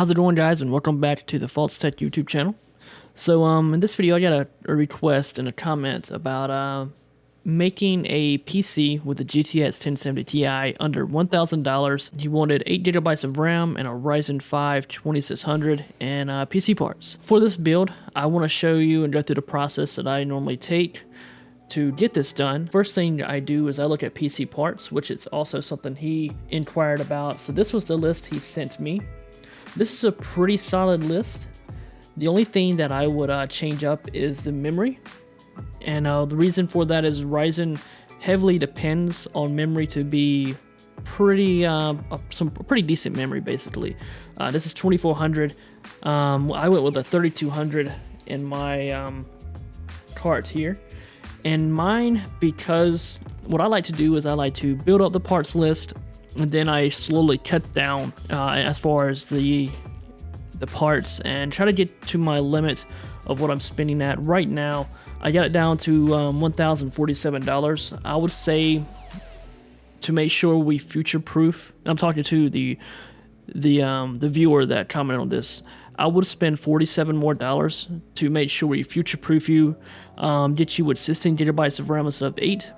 How's it going, guys, and welcome back to the Faulks Tech YouTube channel. So in this video I got a request and a comment about making a PC with a GTX 1070 Ti under $1,000. He wanted 8 GB of RAM and a Ryzen 5 2600 and PC parts. For this build, I want to show you and go through the process that I normally take to get this done. First thing I do is I look at PC parts, which is also something he inquired about. So this was the list he sent me. This is a pretty solid list. The only thing that I would change up is the memory. And the reason for that is Ryzen heavily depends on memory to be pretty, some pretty decent memory basically. This is 2400. I went with a 3200 in my cart here. And mine, because what I like to do is I like to build up the parts list, and then I slowly cut down as far as the parts and try to get to my limit of what I'm spending at. Right now, I got it down to $1,047. I would say to make sure we future-proof, and I'm talking to the viewer that commented on this, I would spend $47 more to make sure we future-proof you, get you with 16 GB of RAM instead of 8.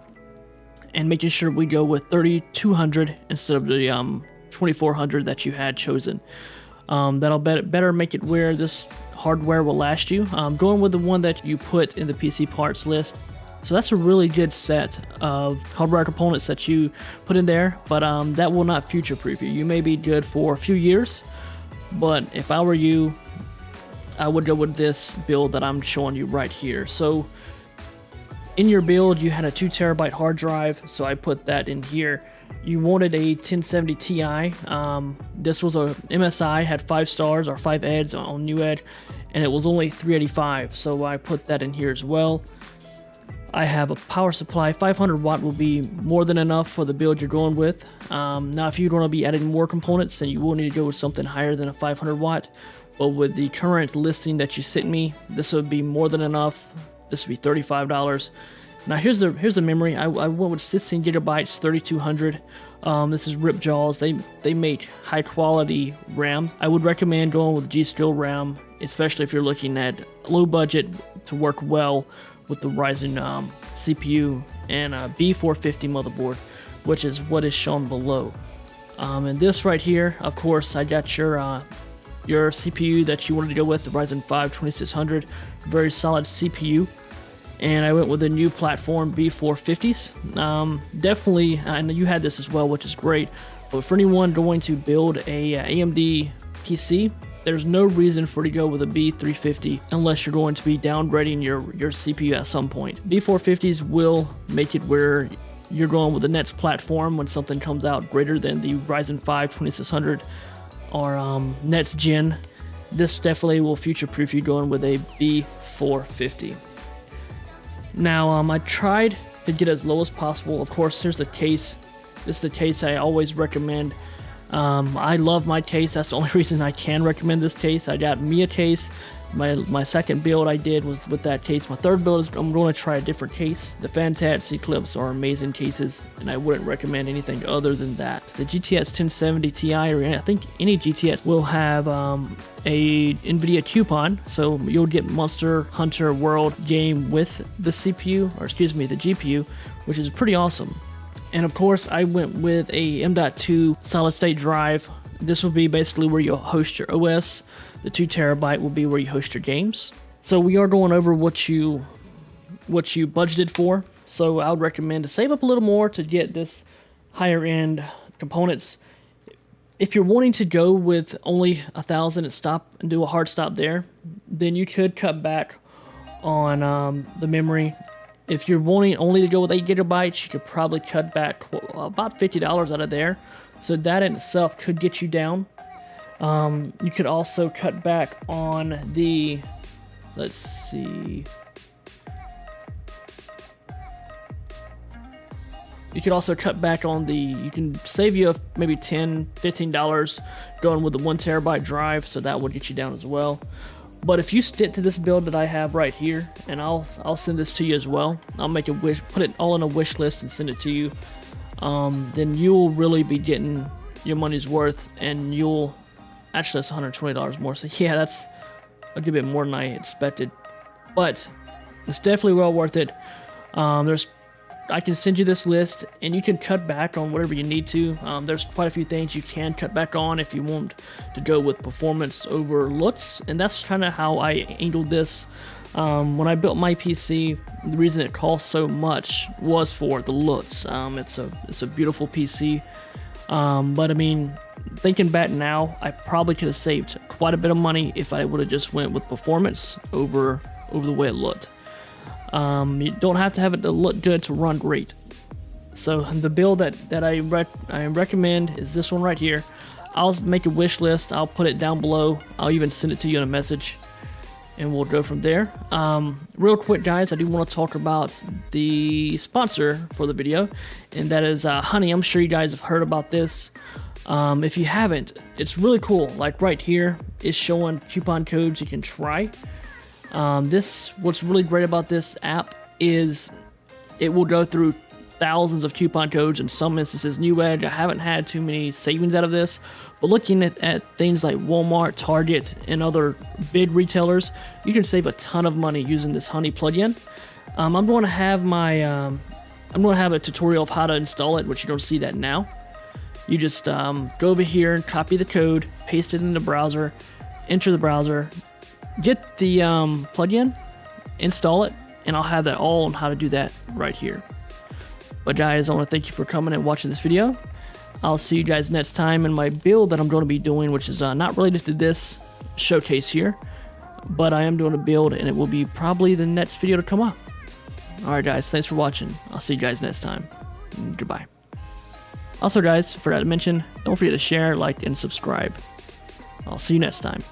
And making sure we go with 3200 instead of the 2400 that you had chosen. That'll better make it where this hardware will last you. Going with the one that you put in the PC parts list. So that's a really good set of hardware components that you put in there, but that will not future-proof you. You may be good for a few years, but if I were you, I would go with this build that I'm showing you right here. So in your build, you had a 2 TB hard drive, so I put that in here. You wanted a 1070 Ti. This was a MSI, had 5 stars or 5 eds on Newegg, and it was only $385, so I put that in here as well. I have a power supply. 500 watt will be more than enough for the build you're going with. Now, if you want to be adding more components, then you will need to go with something higher than a 500 watt. But with the current listing that you sent me, this would be more than enough. This would be $35. Now here's the memory. I went with 16 GB, 3200. This is Rip Jaws. They make high quality RAM. I would recommend going with G-Skill RAM, especially if you're looking at low budget to work well with the Ryzen CPU and B450 motherboard, which is what is shown below. And this right here, of course, I got your CPU that you wanted to go with, the Ryzen 5 2600, very solid CPU. And I went with the new platform B450s. Definitely, I know you had this as well, which is great. But for anyone going to build a AMD PC, there's no reason for you to go with a B350 unless you're going to be downgrading your CPU at some point. B450s will make it where you're going with the next platform when something comes out greater than the Ryzen 5 2600 or next gen. This definitely will future-proof you going with a B450. Now, I tried to get as low as possible. Of course, here's the case. This is the case I always recommend. I love my case. That's the only reason I can recommend this case. I got me a case. My second build I did was with that case. My third build is I'm going to try a different case. The Fantats Eclipse are amazing cases, and I wouldn't recommend anything other than that. The GTX 1070 Ti, or I think any GTX, will have a NVIDIA coupon, so you'll get Monster Hunter World game with the CPU, or excuse me, the GPU, which is pretty awesome. And of course, I went with a M.2 solid state drive. This will be basically where you'll host your OS. The 2 TB will be where you host your games. So we are going over what you budgeted for. So I would recommend to save up a little more to get this higher end components. If you're wanting to go with only 1,000 and stop and do a hard stop there, then you could cut back on the memory. If you're wanting only to go with 8 GB, you could probably cut back about $50 out of there. So that in itself could get you down. You could also cut back on the, let's see. You could also cut back on the, you can save you maybe $10, $15 going with the 1 TB drive, so that would get you down as well. But if you stick to this build that I have right here, and I'll send this to you as well, I'll make a wish, put it all in a wish list and send it to you, then you'll really be getting your money's worth, and you'll Actually, that's $120 more. So yeah, that's a good bit more than I expected. But it's definitely well worth it. I can send you this list, and you can cut back on whatever you need to. There's quite a few things you can cut back on if you want to go with performance over looks, and that's kind of how I angled this. When I built my PC, the reason it cost so much was for the looks. It's a beautiful PC, but I mean, thinking back now, I probably could have saved quite a bit of money if I would have just went with performance over the way it looked. You don't have to have it to look good to run great. So the build that I recommend is this one right here. I'll make a wish list. I'll put it down below. I'll even send it to you in a message, and we'll go from there. Real quick, guys, I do want to talk about the sponsor for the video, and that is Honey. I'm sure you guys have heard about this. If you haven't, it's really cool. Like right here, it's showing coupon codes you can try. What's really great about this app is it will go through thousands of coupon codes, in some instances Newegg. I haven't had too many savings out of this, but looking at things like Walmart, Target, and other big retailers, you can save a ton of money using this Honey plugin. I'm going to have a tutorial of how to install it, which you don't see that now. You just go over here and copy the code, paste it in the browser, enter the browser, get the plugin, install it, and I'll have that all on how to do that right here. But guys, I want to thank you for coming and watching this video. I'll see you guys next time in my build that I'm going to be doing, which is not related to this showcase here, but I am doing a build, and it will be probably the next video to come up. Alright guys, thanks for watching. I'll see you guys next time. Goodbye. Also guys, forgot to mention, don't forget to share, like, and subscribe. I'll see you next time.